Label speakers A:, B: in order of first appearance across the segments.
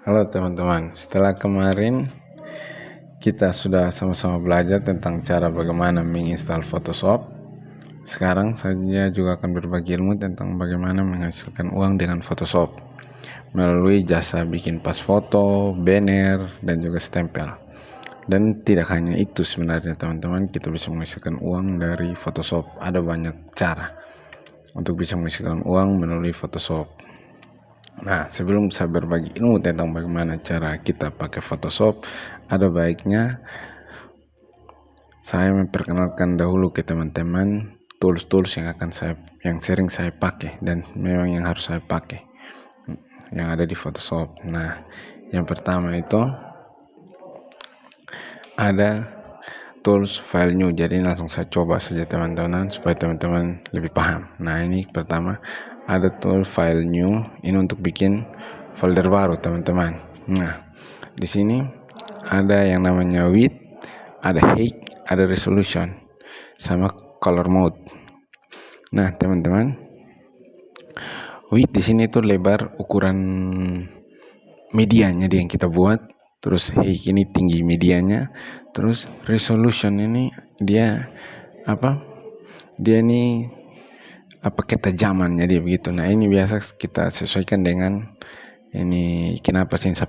A: Halo teman-teman, setelah kemarin kita sudah sama-sama belajar tentang cara bagaimana menginstal Photoshop. Sekarang saya juga akan berbagi ilmu tentang bagaimana menghasilkan uang dengan Photoshop melalui jasa bikin pas foto, banner, dan juga stempel. Dan tidak hanya itu sebenarnya teman-teman, kita bisa menghasilkan uang dari Photoshop. Ada banyak cara untuk bisa menghasilkan uang melalui Photoshop. Nah, sebelum saya berbagi ilmu tentang bagaimana cara kita pakai Photoshop, ada baiknya saya memperkenalkan dahulu ke teman-teman tools-tools yang sering saya pakai dan memang yang harus saya pakai yang ada di Photoshop. Nah, yang pertama itu ada tools file new. Jadi langsung saya coba saja teman-teman supaya teman-teman lebih paham. Nah, ini pertama ada tool file new, ini untuk bikin folder baru teman-teman. Nah, di sini ada yang namanya width, ada height, ada resolution, sama color mode. Nah, teman-teman, width di sini itu lebar ukuran medianya yang kita buat. Terus height ini tinggi medianya. Terus resolution ini dia ini ketajamannya dia begitu. Nah, ini biasa kita sesuaikan dengan ini. Kenapa sih saya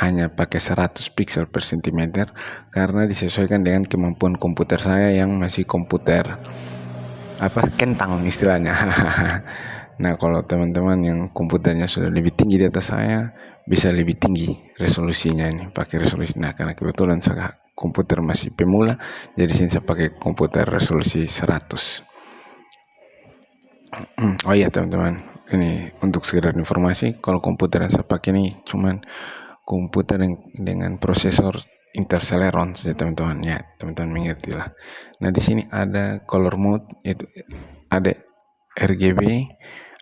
A: hanya pakai 100 pixel per cm? Karena disesuaikan dengan kemampuan komputer saya yang masih komputer kentang istilahnya. Nah, kalau teman-teman yang komputernya sudah lebih tinggi di atas saya, bisa lebih tinggi resolusinya ini, pakai resolusi. Nah, karena kebetulan saya komputer masih pemula, jadi sini saya pakai komputer resolusi 100. Oh iya teman-teman, ini untuk sekedar informasi, kalau komputer yang saya pakai ini cuman komputer dengan prosesor Intel Celeron saja teman-teman, ya teman-teman mengerti lah. Nah, di sini ada color mode, itu ada RGB,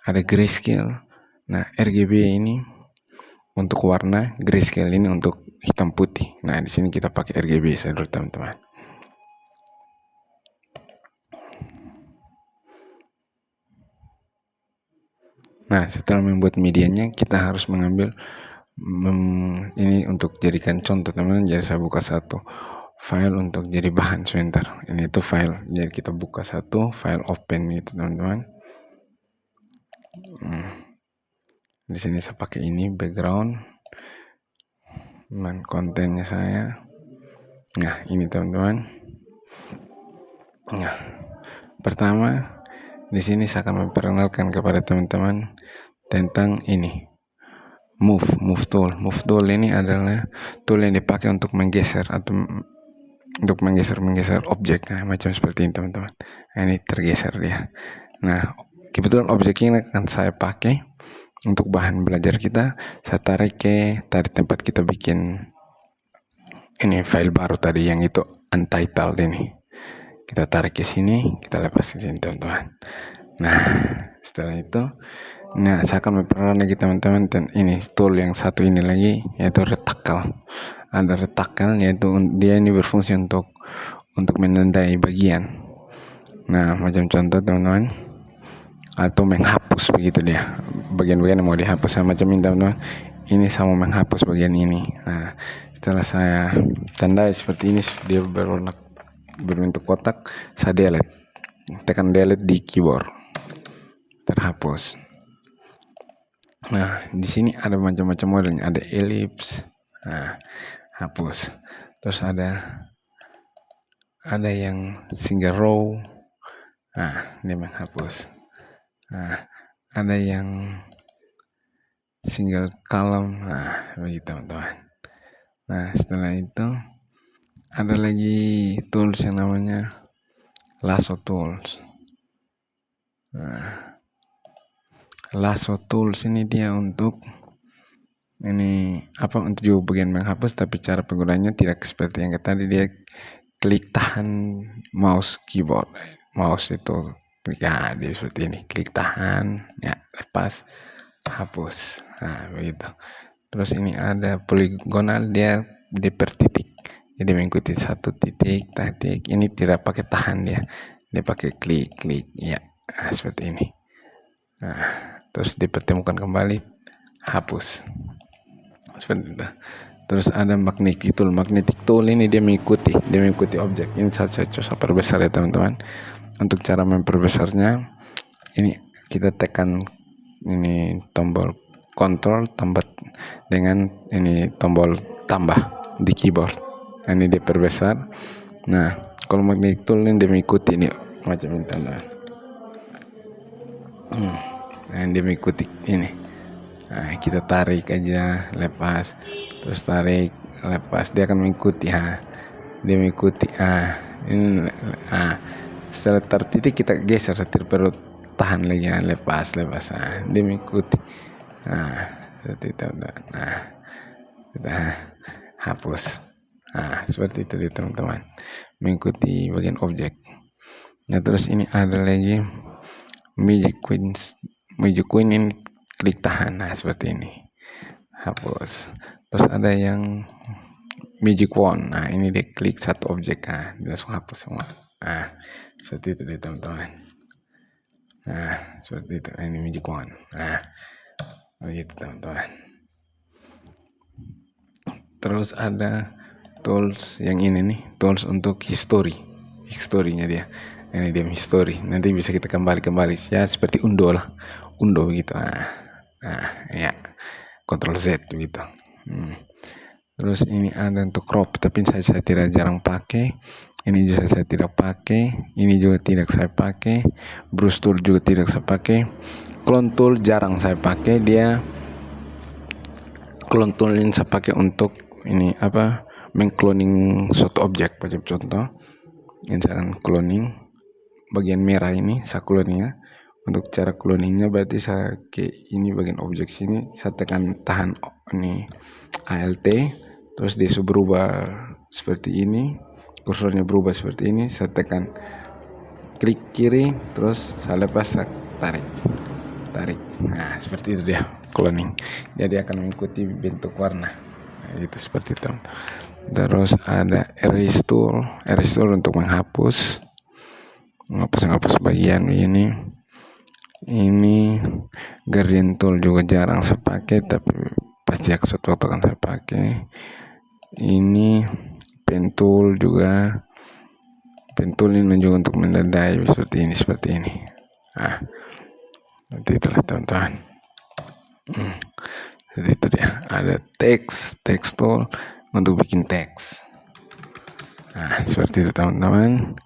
A: ada grayscale. Nah, RGB ini untuk warna, grayscale ini untuk hitam putih. Nah, di sini kita pakai RGB saja dulu teman-teman. Nah, setelah membuat medianya, kita harus mengambil ini untuk jadikan contoh teman-teman. Jadi saya buka satu file untuk jadi bahan sebentar. Ini itu file. Jadi kita buka satu file open itu teman-teman. Di sini saya pakai ini background dan kontennya saya. Nah, ini teman-teman. Nah, pertama di sini saya akan memperkenalkan kepada teman-teman tentang ini. Move tool ini adalah tool yang dipakai untuk menggeser atau untuk menggeser objek, nah, macam seperti ini teman-teman. Nah, ini tergeser dia. Nah, kebetulan objek ini akan saya pakai untuk bahan belajar kita. Saya tarik tempat kita bikin ini file baru tadi yang itu untitled ini. Kita tarik ke sini, kita lepas ke sini teman-teman. Nah, setelah itu, saya akan memperkenalkan lagi teman-teman ini tool yang satu ini lagi, yaitu reticle. Ada reticle, yaitu dia ini berfungsi untuk menandai bagian. Nah, macam contoh teman-teman, atau menghapus begitu dia. Bagian-bagian yang mau dihapus sama macam ini teman-teman. Ini sama menghapus bagian ini. Nah, setelah saya tandai seperti ini, dia berbentuk kotak, saya delete. Tekan delete di keyboard, terhapus. Nah, di sini ada macam-macam modelnya, ada ellipse, nah, hapus. Terus ada yang single row, nah, ini menghapus. Nah, ada yang single column, nah, begitu teman-teman. Nah, setelah itu ada lagi tools yang namanya lasso tools. Nah, lasso tools ini dia untuk juga bagian menghapus, tapi cara penggunanya tidak seperti yang tadi. Dia klik tahan mouse keyboard, mouse itu ya dia seperti ini, klik tahan, ya lepas, hapus. Nah, begitu. Terus ini ada poligonal, dia per titik, jadi mengikuti satu titik. Ini tidak pakai tahan, dia pakai klik ya, seperti ini. Nah, terus dipertemukan kembali, hapus. seperti itu. Terus ada magnetic tool. Magnetic tool ini dia mengikuti objek. Ini saya coba perbesar ya teman-teman. Untuk cara memperbesarnya, ini kita tekan ini tombol kontrol tambah dengan ini tombol tambah di keyboard. Ini dia perbesar. Nah, kalau magnetic tool ini dia mengikuti ini macam ini teman-teman. Nah, dia mengikuti ini. Nah, kita tarik aja, lepas, terus tarik, lepas, dia akan mengikuti. Dia mengikuti. Ini. Setelah tertitik kita geser, setir perut, tahan lagi, lepas. Dia mengikuti. Seperti itu. Kita hapus. Seperti itu dia teman-teman, mengikuti bagian objek. Nah, terus ini ada lagi Magic Queen ini klik tahan, seperti ini, hapus. Terus ada yang Magic Wand, ini dia klik satu objek, dia langsung hapus semua. Seperti itu dia teman-teman. Seperti itu, ini Magic Wand. Begitu teman-teman. Terus ada tools yang ini nih, tools untuk historinya dia. Ini dia history, nanti bisa kita kembali ya, seperti undo begitu. Ya, Ctrl Z begitu. Terus ini ada untuk crop, tapi saya tidak jarang pakai. Ini juga saya tidak pakai. Ini juga tidak saya pakai. Brush tool juga tidak saya pakai. Clone tool jarang saya pakai. Dia clone tool ini saya pakai untuk ini mengcloning suatu objek. Macam contoh, ini saya akan cloning bagian merah ini, saya cloningnya. Untuk cara cloningnya berarti saya ke ini bagian objek sini, saya tekan tahan ini Alt, terus dia berubah seperti ini, kursornya berubah seperti ini, saya tekan klik kiri, terus saya lepas, saya tarik. Nah, seperti itu dia cloning. Jadi akan mengikuti bentuk warna. Itu seperti itu. Terus ada erase tool untuk menghapus bagian ini. Ini gradient tool juga jarang saya pakai, tapi pasti suatu waktu akan saya pakai. Ini pen tool juga. Pen tool ini juga untuk menandai seperti ini. Seperti itulah teman-teman. Jadi itu dia. Ada text tool untuk bikin teks. Seperti itu teman-teman.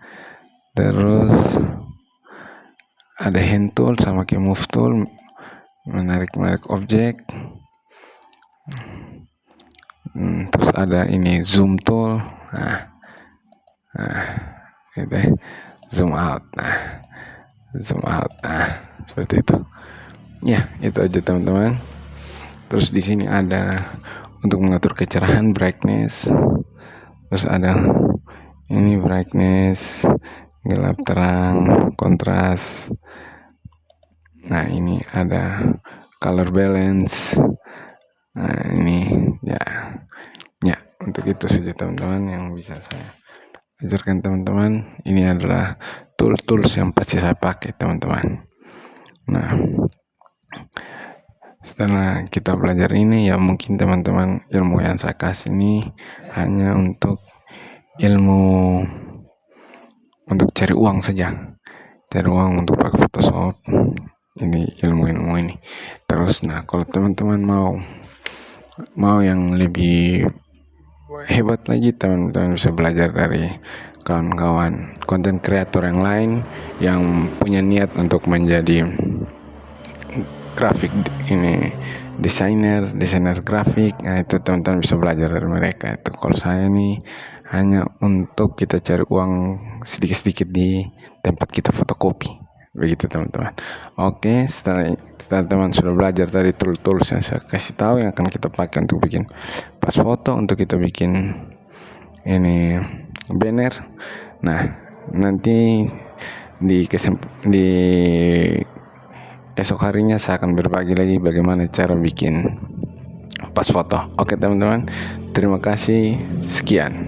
A: Terus ada hand tool sama kayak move tool, menarik objek. Terus ada ini zoom tool. Gitu ya. Zoom out. Seperti itu. Ya, itu aja teman-teman. Terus di sini ada untuk mengatur kecerahan, brightness. Terus ada ini brightness, gelap terang, kontras. Nah, ini ada color balance. Nah, ini ya untuk itu saja teman-teman yang bisa saya ajarkan teman-teman. Ini adalah tools yang pasti saya pakai teman-teman. Nah, setelah kita belajar ini, ya mungkin teman-teman, ilmu yang saya kasih ini hanya untuk ilmu untuk cari uang saja, untuk pakai Photoshop. Ini ilmu ini. Terus kalau teman-teman mau yang lebih hebat lagi, teman-teman bisa belajar dari kawan-kawan konten kreator yang lain yang punya niat untuk menjadi grafik ini, desainer grafik. Nah, itu teman-teman bisa belajar dari mereka. Itu kalau saya ini hanya untuk kita cari uang sedikit-sedikit di tempat kita fotokopi. Begitu teman-teman. Oke, setelah teman sudah belajar dari tools yang saya kasih tahu yang akan kita pakai untuk bikin pas foto, untuk kita bikin ini banner. Nah, nanti di esok harinya saya akan berbagi lagi bagaimana cara bikin pas foto. Oke teman-teman, terima kasih, sekian.